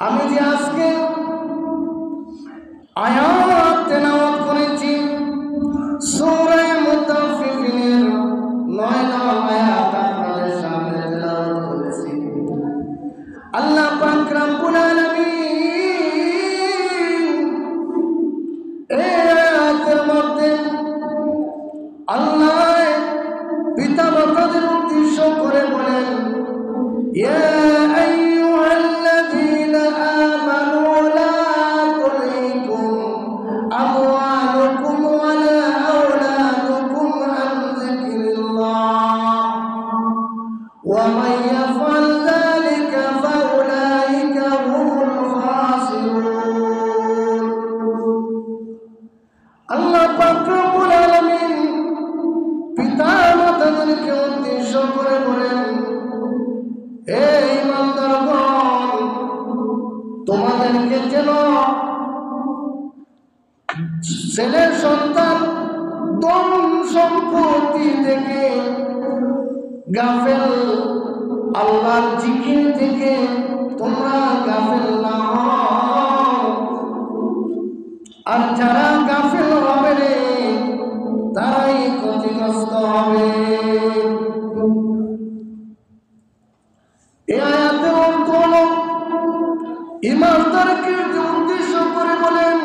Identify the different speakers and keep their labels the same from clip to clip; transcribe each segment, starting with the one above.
Speaker 1: আমি যে আজকে আয়াত তেলাওয়াত করেছি সূরা মুতাফফিফিনের 9 নম্বর আয়াত আপনাদের সামনে তেলাওয়াত করেছি। আল্লাহ পাক রব্বুল আলামিন এই আয়াতের মধ্যে আল্লাহ পিতা মাতাদের উদ্দেশ্য করে বলেন, ইয়া আইয়ুহাল্লাযীনা আমানু লা তুলহিকুম আমওয়ালুকুম ওয়ালা আওলাদুকুম আন যিকরিল্লাহ ওয়া মান ইয়াফআল যালিকা ফাউলাইকা হুমুল খাসিরুন। আল্লাহ পাক রব্বুল আলামিন পিতা মাতাদেরকে উদ্দেশ্য করে বলেন, হে ঈমানদারগণ, তোমাদেরকে যেন ছেলে সন্তান ধন সম্পত্তি থেকে গাফেল, আল্লাহর জিকির থেকে তোমরা গাফেল না হও। আর যারা গাফেল হবে রে তারাই ক্ষতিগ্রস্ত হবে। এই আয়াতের অর্থ হলো ঈমানদারকে উদ্দেশ্য করে বলেন,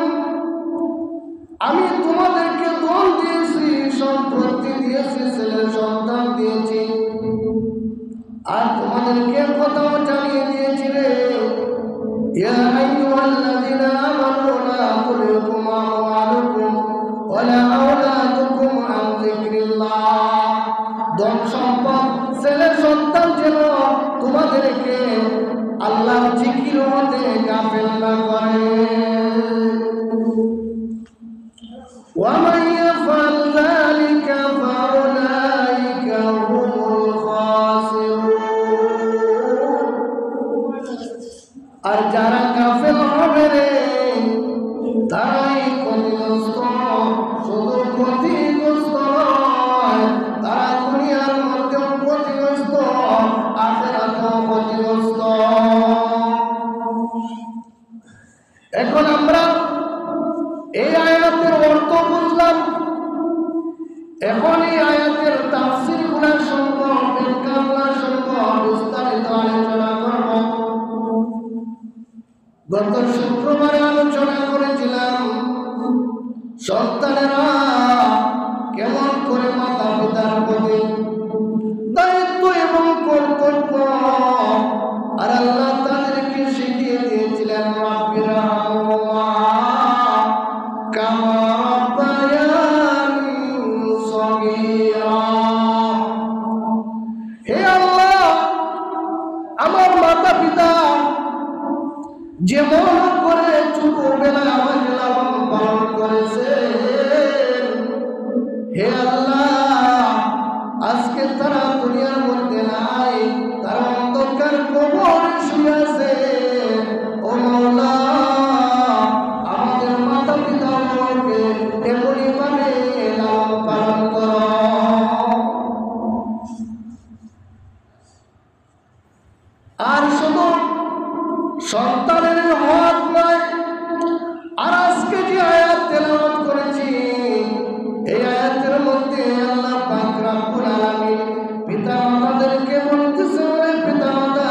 Speaker 1: আমি তোমাদেরকে ধন দিয়েছি, সম্পত্তি দিয়েছি, ছেলে সন্তান দিয়েছি, আর তোমাদেরকে কথাও জানিয়ে দিয়েছি রে, ইয়া আইয়ুহাল্লাযীনা আমানু লা তুলহিকুম আমওয়ালুকুম ওয়ালা আওলাদুকুম আন যিকরিল্লাহ। ধন সম্পদ ছেলে সন্তান যেন তোমাদেরকে আল্লাহর জিকির হতে গাফেল না করে। ওয়া মান ইয়াফআল যালিকা ফাউলাইকা হুমুল খাসিরুন। আর যারা গাফেল হবে রে তারাই ক্ষতিগ্রস্ত, শুধু ক্ষতিগ্রস্ত নয়, তারা দুনিয়ার মধ্যেও ক্ষতিগ্রস্ত, আখিরাতেও ক্ষতিগ্রস্ত। এখন আমরা এই আয়াতের অর্থ বুঝলাম, এখন এই আয়াতের তাফসীর গুলা শুনব, ব্যাখ্যা গুলা শুনব, বিস্তারিত আলোচনা করব। গত শুক্রবারে আলোচনা করেছিলাম সন্তানেরা কেমন করে মাতা পিতার প্রতি দায়িত্ব এবং কর্তব্য, আর আল্লাহ তাদেরকে শিখিয়ে দিয়েছিলেন রাব্বিরহামহুমা কামা রাব্বায়ানি সগীরা। হে আল্লাহ, আমার মাতা পিতা যেমন করে ছোটবেলায় আমাকে লালন পালন করেছে, হে আল্লাহ, আজকে তারা দুনিয়ার মধ্যে নাই, তারা অন্ধকার কবরে শুয়ে আছে। ও মাওলা, আমাদের মাতা পিতাকে এমনই ভাবে লালন পালন করো। আর শুধু সন্তানের হক নয়, আর আজকে যে আয়াত তেলাওয়াত করেছি এই আয়াতের মধ্যে আল্লাহ পাক রব্বুল আলামিন পিতা মাতাদেরকে বলতেছে, পিতা মাতা,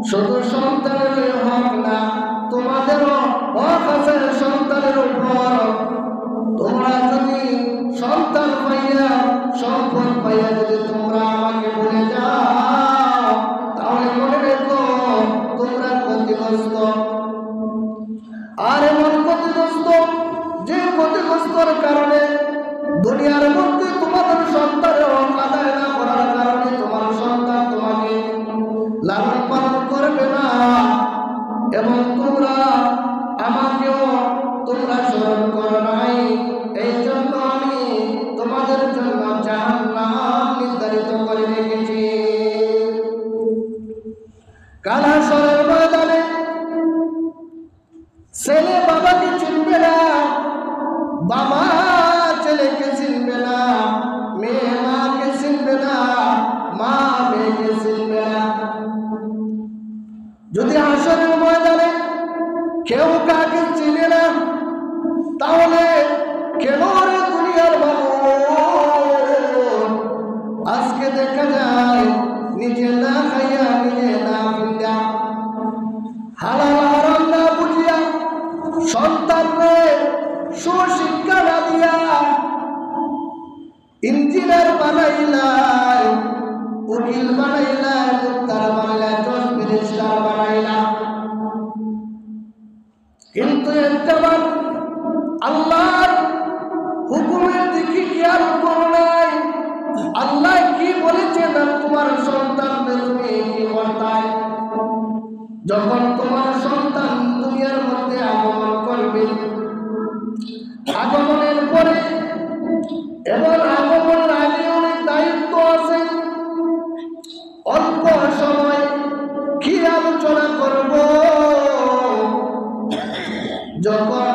Speaker 1: শুধু সন্তানের হক না, তোমাদেরও হক আছে সন্তানের উপর। তোমরা যদি সন্তান পাইয়া, সম্পদ পাইয়া যদি তোমরা আমাকে বলে যাও, তাহলে মনে রেখো তোমরা ক্ষতিগ্রস্ত। আর এমন ক্ষতিগ্রস্ত যে ক্ষতিগ্রস্তর কারণে দুনিয়ার মধ্যে তোমাদের সন্তানের হক আদায় না করার কারণে তোমার সন্তান তোমাকে লালন পালন করবে না, এবং তোমরা আমাকেও তোমরা স্মরণ করো নাই। এই জন্য আমি তোমাদের জন্য জাহান্নাম নির্ধারিত করে রেখেছি। কাল হাশরের ময়দানে ছেলে বাবাকে চিনবে না, বাবা ছেলেকে চিনবে না, মেয়ে মাকে চিনবে না, মা মেয়েকে চিনবে না। যদি হাসরের ময়দানে কেউ কাকে চিনে না, তাহলে কেন রে দুনিয়ার মানুষ আজকে দেখা যায় নিজে না খাইয়া নিজে না পিয়া হালাল হারাম না বুঝিয়া সন্তানকে সুশিক্ষা না দিয়া ইঞ্জিনিয়ার বানাইলাই, উকিল বানাইলাই, ডাক্তার বানাইলাই, জজ ব্যারিস্টার বানাইলা। কিন্তু একটাবার আল্লাহর হুকুমের দিকে খেয়াল করো নাই। আল্লাহ কি বলেছেন আর তোমার সন্তানকে তুমি কি করতাই? যখন তোমার সন্তান দুনিয়ার মধ্যে আগমন করবে, আগমনের পরে এবং আগমনের আগে অনেক দায়িত্ব আছে। অল্প সময় কি আলোচনা করব? যখন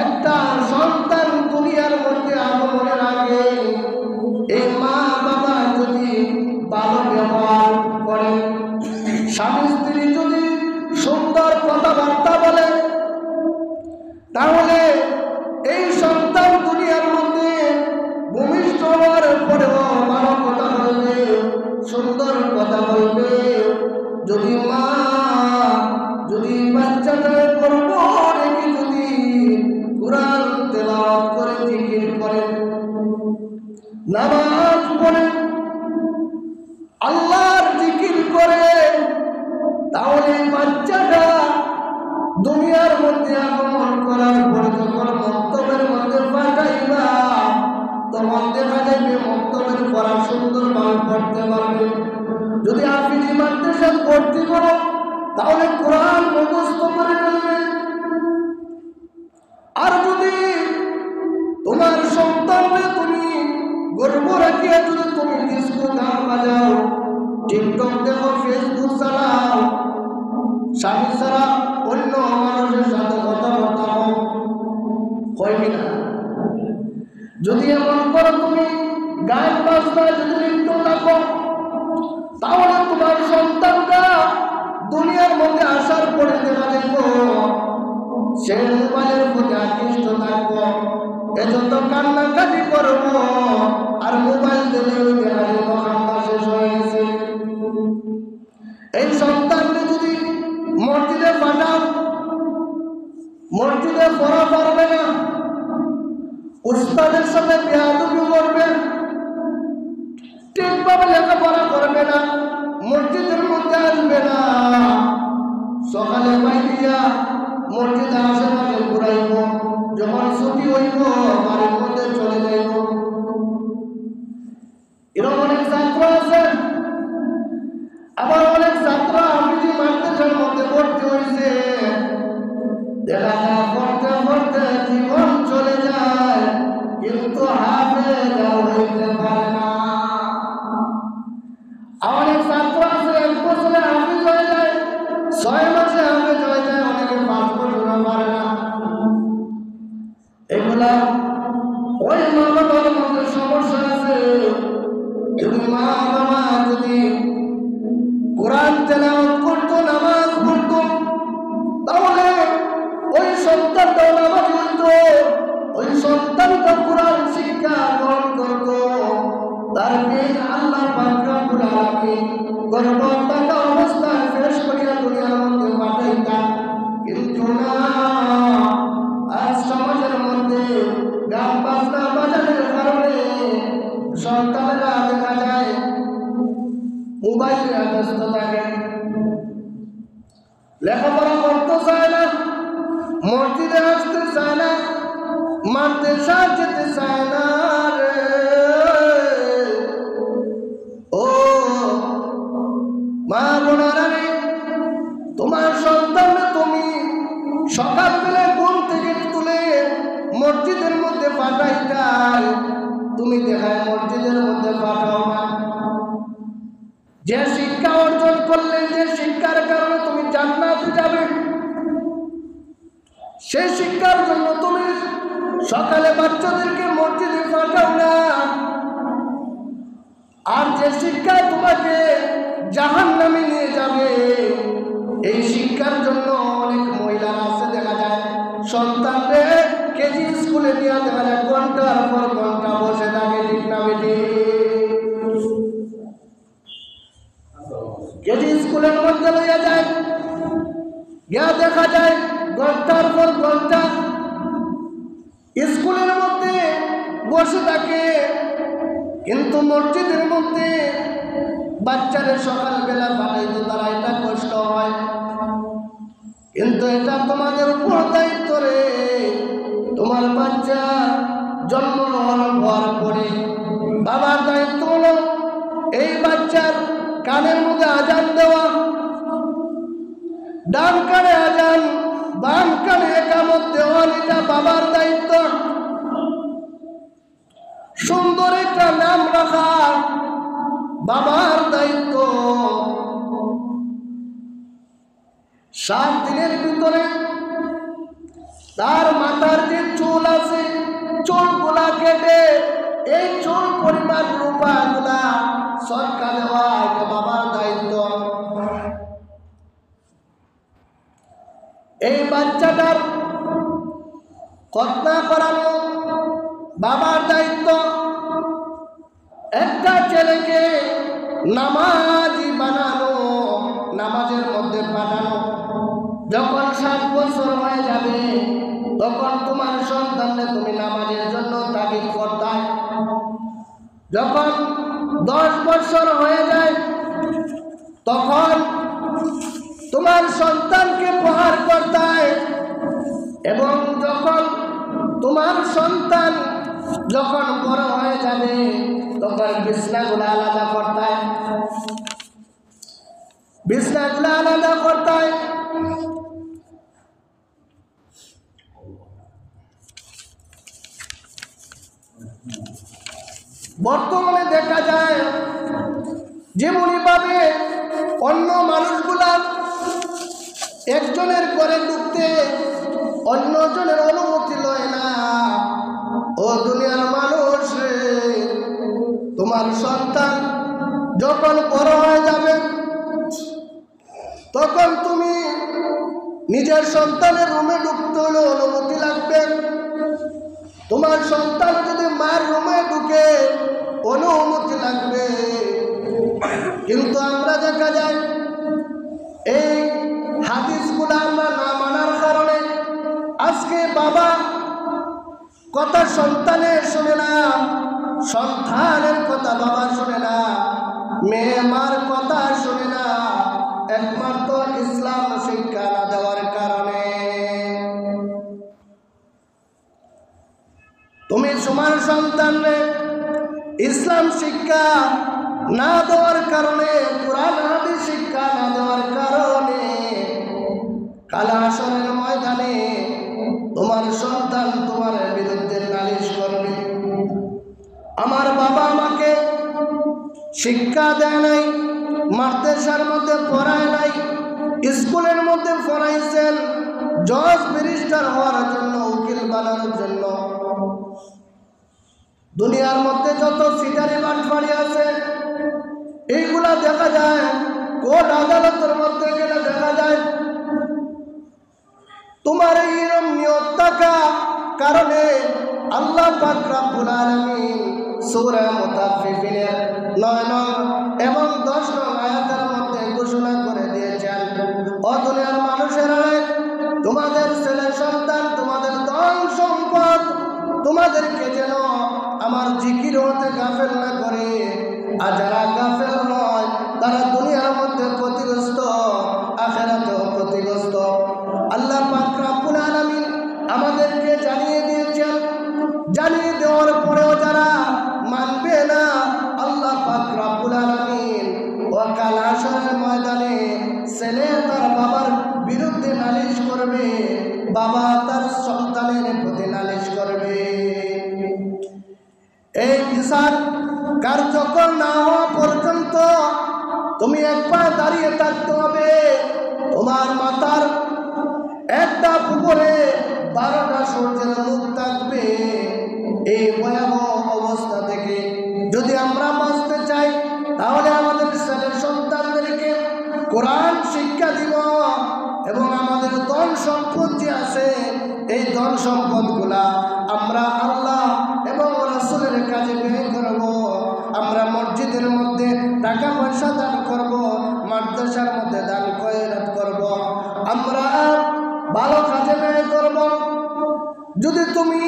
Speaker 1: একটা সন্তান দুনিয়ার মধ্যে আগমনের আগে এই মা বাবা যদি ভালো ব্যবহার করে, স্বামী স্ত্রী যদি সুন্দর কথাবার্তা বলে, তাহলে এই সন্তান দুনিয়ার মধ্যে ভূমিষ্ঠ হওয়ার পরেও ভালো কথা বলবে, সুন্দর কথা বলবে। যদি মা যদি বাচ্চাদের গর্ব রেখে যদি কুরআন তেলাওয়াত করে, জিকির করে, নামাজ পড়ে, আল্লাহর জিকির করে, তাহলে বাচ্চাটা দুনিয়ার মধ্যে আগমন করার পরে যখন মক্তবের মধ্যে পাঠাইবা, তখন দেখা যাবে মক্তবের পড়া সুন্দরভাবে পড়তে পারবে। যদি হাফিজি মাদ্রাসায় ভর্তি করো, তাহলে কোরআন মুখস্থ করে ফেলবে। আর যদি তোমার সন্তানকে তুমি গর্ব রাখিয়া যদি তুমি ডিস্কো গান বাজাও, টিকটক দেখো, ফেসবুক চালাও, স্বামী ছাড়া অন্য মানুষের সাথে কথাবার্তা হইবে না। যদি এমন করো, তুমি গান বাজনায় যদি লিপ্ত থাকো, তাহলে তোমার সন্তানরা দুনিয়ার মধ্যে আসার পরে দেখা দেখব সে মোবাইলের প্রতি আকৃষ্ট থাকবো, এজন্য কান্নাকাটি করবো, আর মোবাইল দিলে দেখা দেখব কান্না শেষ হয়ে গেছে। এই সন্তানকে যদি মসজিদে পাঠাও, মসজিদে পড়া পারবে না, উস্তাদের সাথে বেয়াদবি করবে, ঠিকভাবে লেখাপড়া করবে না, মসজিদের মধ্যে আসবে না, সকালে বাইরিয়া মসজিদে আশেপাশে ঘুরাইব, যখন ছুটি হইব বাড়ির মধ্যে চলে যাইব। এরকম অনেক ছাত্র আছে। আবার অনেক ছাত্র হাফিজি মাদ্রাসার মধ্যে ভর্তি হয়েছে, দেখা যায় পড়তে পড়তে জীবন চলে যায়, কিন্তু হাফেজ হইতে পারে না। অনেক ছাত্র আছে 1 বছরে হাফেজ হয়ে যায়, 6 মাসে হাফেজ হয়ে যায়, অনেকে 5 বছরও পারে না। এগুলা ওই মা বাবার মধ্যে সমস্যা আছে। যদি মা বাবা যদি কোরআন তেলাওয়াত করতো, নামাজ পড়তো, তাহলে ওই সন্তানটাও নামাজ পড়তো, ওই সন্তানটা কোরআন শিক্ষা গ্রহণ করতো, তারকে আল্লাহ পাক রব্বুল আলামিন গর্ভে থাকা অবস্থায় ফেরেশ করিয়া দুনিয়ার মধ্যে পাঠাইতেন। কিন্তু না, আজ সমাজের মধ্যে গান বাজনা বাজানোর কারণে সন্তানেরা দেখা যায় মোবাইলে ব্যস্ত থাকে, লেখাপড়া করতে চায় না, মসজিদে আসতে চায় না, মাদ্রাসা যেতে চায় না। রে ও মা বোনেরা, তোমার সন্তানকে তুমি সকালবেলা ঘুম থেকে তুলে মসজিদের মধ্যে পাঠাইতাই, তুমি দেখায় মসজিদের মধ্যে পাঠাও না। যে শিক্ষা অর্জন করলে, যে শিক্ষার কারণে তুমি জান্নাতে যাবে, সেই শিক্ষার জন্য তুমি সকালে বাচ্চাদেরকে মসজিদে পাঠাও না। আর যে শিক্ষা তোমাকে জাহান্নামে নিয়ে যাবে, এই শিক্ষার জন্য অনেক মহিলারা আছে, দেখা যায় সন্তানকে কেজি স্কুলে নিয়ে দেখা যায় ঘন্টার পর ঘন্টা বসে থাকে, ঠিক না বেটি? কেজি স্কুলের মধ্যে লইয়া যায়, গিয়া দেখা যায় ঘন্টার পর ঘন্টা স্কুলের মধ্যে বসে থাকে, কিন্তু মসজিদের মধ্যে বাচ্চাদের সকালবেলা পাঠাইতে তারা এটা কষ্ট হয়। কিন্তু এটা তোমাদের উপর দায়িত্ব রে। তোমার বাচ্চা জন্ম হওয়ার পরে বাবার দায়িত্ব হলো এই বাচ্চার কানের মধ্যে আজান দেওয়া, ডান কানে আজান বাম কানে একামত দেওয়া, এটা বাবার দায়িত্ব। সুন্দর একটা নাম রাখা বাবার দায়িত্ব। 7 দিনের ভিতরে তার মাথার যে চুল আছে চুলগুলা কেটে এই চুল পরিমাণ রূপাগুলা সরকার দেওয়া, এটা বাবার দায়িত্ব। এই বাচ্চাটার খতনা করানো বাবার দায়িত্ব। একটা ছেলেকে নামাজি বানানো, নামাজের মধ্যে পাঠানো। যখন 7 বছর হয়ে যাবে তখন তোমার সন্তানকে তুমি নামাজের জন্য তাগিদ করতে। যখন 10 বছর হয়ে যায় তখন তোমার সন্তানকে প্রহার করতে, এবং যখন তোমার সন্তান যখন বড় হয়ে যাবে তখন বিছনাগুলো আলাদা করতে, বিছনাগুলো আলাদা করতে। বর্তমানে দেখা যায় যেমনি ভাবে অন্য মানুষগুলা একজনের ঘরে ঢুকতে অন্যজনের অনুমতি লয় না। ও দুনিয়ার মানুষ, তোমার সন্তান যখন বড় হয়ে যাবে তখন তুমি নিজের সন্তানের রুমে ঢুকতে হলে অনুমতি লাগবে। তোমার সন্তান যদি মার রুমে ঢুকে অনুমতি লাগবে। কিন্তু আমরা দেখা যায় এই হাদিসগুলো আমরা না মানার কারণে আজকে বাবা কথা সন্তানের শোনে না, সন্তানের কথা বাবা শোনে না, মেয়ে মার কথা শোনে না, একমাত্র ইসলাম শিক্ষা না দেওয়ার কারণে। তুমি তোমার সন্তানকে ইসলাম শিক্ষা না দেওয়ার কারণে, কোরআন হাদিস শিক্ষা না দেওয়ার কারণে কাল হাশরের ময়দানে তোমার সন্তান তোমার বিরুদ্ধে নালিশ করবে। আমার বাবা আমাকে শিক্ষা দেয় নাই, মাদ্রাসার মধ্যে পড়ায় নাই, স্কুলের মধ্যে পড়াইছেন জজ ব্যারিস্টার হওয়ার জন্য, উকিল বানানোর জন্য। দুনিয়ার মধ্যে যত সিটারি বাটপাড়ি আছে এইগুলা দেখা যায় কোর্ট আদালতের মধ্যে গেলে দেখা যায়। তোমার এইরকম নিয়ত থাকা কারণে আল্লাহ পাক রব্বুল আলামিন সূরা মুতাফফিফিনের 9 নং এবং 10 নং আয়াতের মধ্যে ঘোষণা করে দিয়েছেন, ও দুনিয়ার মানুষেরা, তোমাদের ছেলে সন্তান, তোমাদের ধন সম্পদ তোমাদেরকে যেন আমার জিকির হতে গাফেল না করে। আর যারা গাফেল নয় তারা দুনিয়ার মধ্যে ক্ষতিগ্রস্ত, আখিরাতেও ক্ষতিগ্রস্ত। আল্লাহ পাক রব্বুল আলামিন আমাদেরকে জানিয়ে দিয়েছেন, জানিয়ে দেওয়ার পরেও যারা মানবে না, আল্লাহ পাক রব্বুল আলামিন কাল হাশরের ময়দানে ছেলে তার বাবার বিরুদ্ধে নালিশ করবে, বাবা তার সন্তানের প্রতি নালিশ করবে। এই বিচার কার্যকর না হওয়া পর্যন্ত তুমি একবার দাঁড়িয়ে থাকতে হবে। তোমার মাথার একটা পুকুরে 12টা সূর্যের মুখ থাকবে। এই ভয়াবহ অবস্থা থেকে যদি আমরা বাঁচতে চাই তাহলে আমাদের ছেলে সন্তানদেরকে কোরআন শিক্ষা দিব, সম্পদ যে আছে এই ধন সম্পদগুলা আমরা আল্লাহ এবং রাসূলের কাজে ব্যয় করব। আমরা মসজিদের মধ্যে টাকা পয়সা দান করব, মাদ্রাসার মধ্যে দান খয়রাত করব, আমরা ভালো কাজে ব্যয় করব। যদি তুমি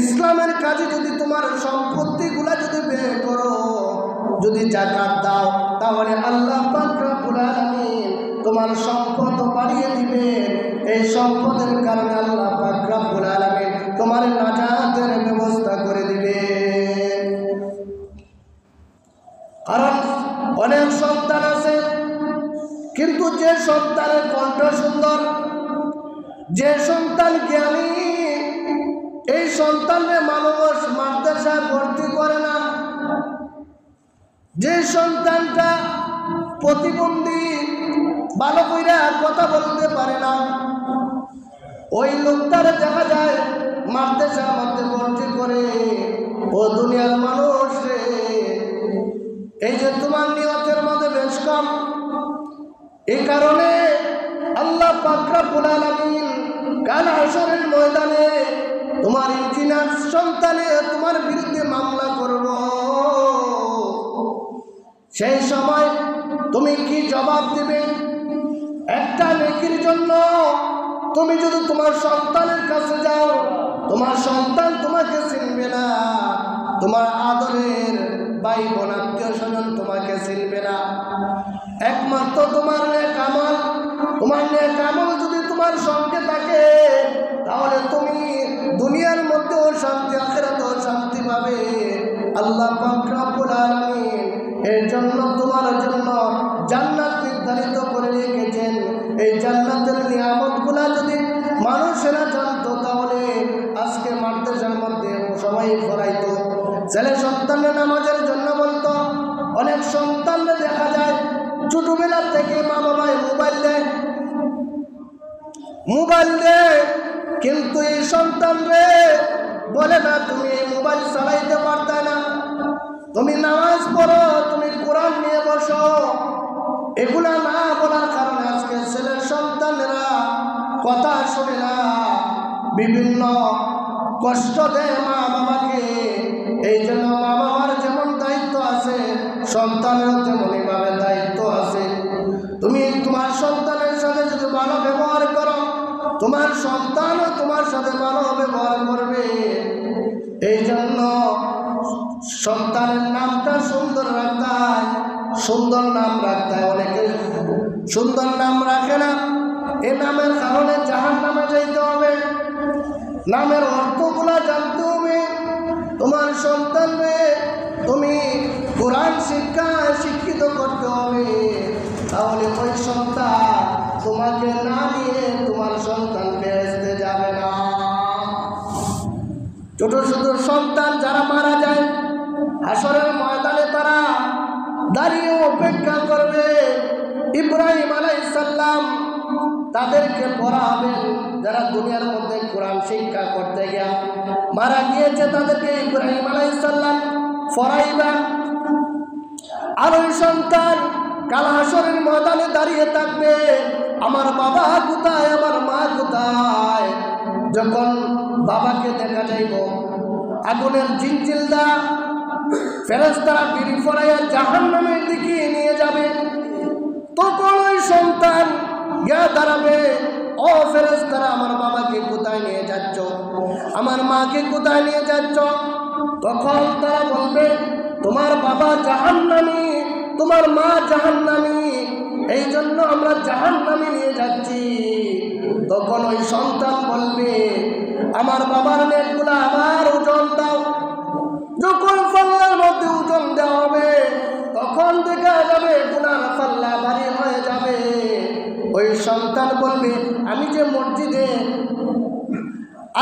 Speaker 1: ইসলামের কাজে যদি তোমার সম্পত্তিগুলা যদি ব্যয় করো, যদি যাকাত দাও, তাহলে আল্লাহ পাক রব্বুল আলামিন তোমার সম্পদ বাড়িয়ে দিবে। এই সম্পদের কারণে আল্লাহ পাক রব্বুল আলামিন তোমার নাজাতের ব্যবস্থা করে দিবে। কারণ অনেক সন্তান আছে, কিন্তু যে সন্তানের কণ্ঠ সুন্দর, যে সন্তান জ্ঞানী, এই সন্তানের মানুষ মাদ্রাসায় ভর্তি করে না। যে সন্তানটা প্রতিবন্ধী, ভালো কইরা কথা বলতে পারে না, ওই লোকটার দেখা যায় মাদ্রাসার মধ্যে ভর্তি করে। ও দুনিয়ার মানুষ রে, এই যে তোমার নিয়তের মধ্যে বেশ কম, এই কারণে আল্লাহ পাক রব্বুল আলামিন কাল হাশরের ময়দানে তোমার ইঞ্জিনিয়ার সন্তানে তোমার বিরুদ্ধে মামলা করব। সেই সময় তুমি কি জবাব দেবে? একটা নেকির জন্য তুমি যদি তোমার সন্তানের কাছে যাও, তোমার সন্তান তোমাকে চিনবে না, তোমার আদরের ভাই বোন আত্মীয় স্বজন তোমাকে চিনবে না। একমাত্র তোমার নেক আমল, তোমার নেক আমল যদি তোমার সঙ্গে থাকে, তাহলে তুমি দুনিয়ার মধ্যেও শান্তি, আখিরাতেও শান্তি পাবে। আল্লাহ পাক রব্বুল আলামিন এর জন্য তোমার জন্য জান্নাত নির্ধারিত করে রেখেছেন। এই জান্নাতের নিয়ামতগুলা যদি মানুষেরা জানতো, তাহলে আজকে মাদ্রাসার মধ্যে সবাই পড়াইতো। ছেলে সন্তানের নামাজের জন্য বলতো। অনেক সন্তানরা দেখা যায় ছোটবেলা থেকে মা বাবায় মোবাইল দেয়, কিন্তু এই সন্তানরে বলে না তুমি মোবাইল চালাইতে পারতে না, তুমি নামাজ পড়ো, তুমি কোরআন নিয়ে বসো। এগুলা না বলার কারণে আজকে ছেলের সন্তানেরা কথা শোনে না, বিভিন্ন কষ্ট দেয় মা বাবাকে। এই জন্য মা বাবার যেমন দায়িত্ব আছে, সন্তানেরও তেমনইভাবে দায়িত্ব আছে। তুমি তোমার সন্তানের সাথে যদি ভালো ব্যবহার করো, তোমার সন্তানও তোমার সাথে ভালো ব্যবহার করবে। এই জন্য সন্তানের নামটা সুন্দর রাখতে হয়, সুন্দর নাম রাখতে হয়। অনেকে সুন্দর নাম রাখে না, এ নামের কারণে জাহান্নামে যাইতে হবে। নামের অর্থগুলা জানতে হবে। তোমার সন্তানকে তুমি কোরআন শিক্ষিত করতে হবে, তাহলে ওই সন্তান তোমাকে না নিয়ে তোমার সন্তান বেহেশতে যাবে না। ছোট ছোট সন্তান যারা মারা যায়, হাশরের ময়দানে তারা দাঁড়িয়ে অপেক্ষা করবে। ইব্রাহিম আলাইহিস সালাম তাদেরকে পড়াবেন, যারা দুনিয়ার মধ্যে কোরআন শিক্ষা করতে গিয়া মারা গিয়েছে, তাদেরকে ইব্রাহিম আলাইহিস সালাম পড়াইবেন। আর ওই সন্তান কাল হাশরের ময়দানে দাঁড়িয়ে থাকবে, আমার বাবা কোথায়, আমার মা কোথায়। যখন বাবাকে দেখা যাইব, আগুনের জিলজিলদা ফেরেশতারা বিড়ি ফোড়াইয়া জাহান্নামের দিকে নিয়ে যাবে। তখন ওই সন্তান গিয়া দাঁড়াবে, ও ফেরেশতারা আমার বাবাকে কোথায় নিয়ে যাচ্ছ, আমার মাকে কোথায় নিয়ে যাচ্ছ? তখন তারা বলবে, তোমার বাবা জাহান্নামী, তোমার মা জাহান্নামী, এই জন্য আমরা জাহান্নামে নিয়ে যাচ্ছি। তখন ওই সন্তান বলবে, আমার বাবার নেকগুলা আমার ওজন দাও। যখন পাল্লার মধ্যে ওজন দেওয়া হবে, তখন দেখা যাবে গুনার পাল্লা ভারী হয়ে যাবে। ওই সন্তান বলবে, আমি যে মসজিদে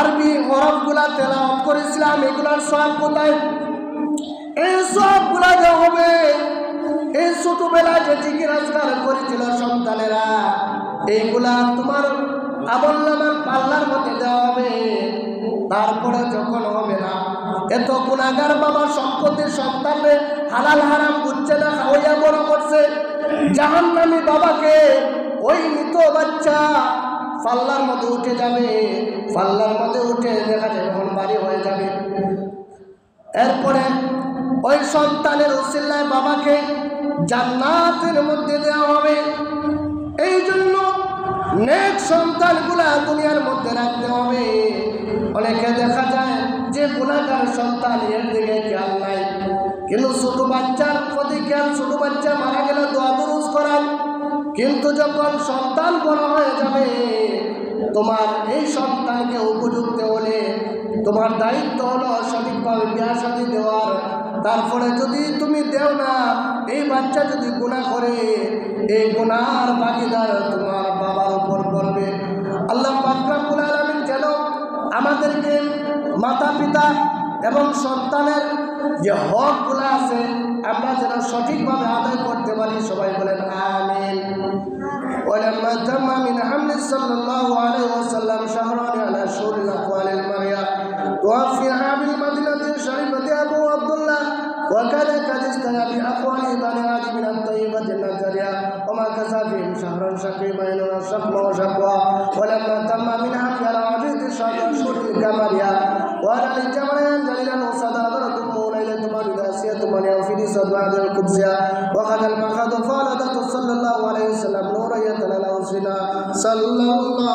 Speaker 1: আরবি হরফগুলা তেলাওয়াত করেছিলাম, এগুলার সওয়াব কোথায়? এই সওয়াবগুলা দেওয়া হবে। এই ছোটবেলায় যে জিকির আজকার করেছিল সন্তানেরা, এইগুলা তোমার আমলনামার পাল্লার মধ্যে দেওয়া হবে। তারপরে যখন হবে না, এত গুনাহগার বাবা সম্পত্তির সন্তানরে হালাল হারাম বুঝছে না, খাওয়াইয়া বড় করছে, জাহান্নামী বাবাকে ওই মৃত বাচ্চা পাল্লার মধ্যে উঠে যাবে, পাল্লার মধ্যে উঠে দেখা যায় যখন বাড়ি হয়ে যাবে, এরপরে ওই সন্তানের উসিলায় বাবাকে জান্নাতের মধ্যে দেওয়া হবে। এই জন্য নেক সন্তানগুলা দুনিয়ার মধ্যে রাখতে হবে। অনেকে দেখা যায় যে গুনাহগার সন্তান, এর দিকে খেয়াল নাই, কিন্তু ছোট বাচ্চার প্রতি খেয়াল, ছোট বাচ্চা মারা গেলে দোয়া দুরুজ করান, কিন্তু যখন সন্তান বড় হয়ে যাবে, তোমার এই সন্তানকে উপযুক্ত হলে তোমার দায়িত্ব হলো সঠিকভাবে বিয়া শাদী দেওয়ার। তারপরে যদি তুমি দেও না, এই বাচ্চা যদি গুনাহ করে, এই গুনার ভাগীদার তোমার বাবার উপর পড়বে। আল্লাহ পাক রব্বুল আলামিন যেন আমাদেরকে মাতা পিতা এবং সন্তানের যে হকগুলো আছে আমরা যেন সঠিকভাবে আদায় করতে পারি। সবাই বলেন আমিন। ولما تم من حمل صلى الله عليه وسلم شهران على شهور الأقوال المريا توفيها بالمدينة الشريفة أبو عبد الله، وكان قد استنى بأقوال بني آدم من الطيبة النجارية وما كسى فيهم شهرا شقيما وشقم وشقوى. ولما تم من حمل على عديد شهور القمرية وأنا للجمرين جليلا وصدادرة ليلة مريداسية من يوفي صدوات القدسية وقد المخاض فالدت صلى الله عليه وسلم نورا يتلال أوسنا صلى الله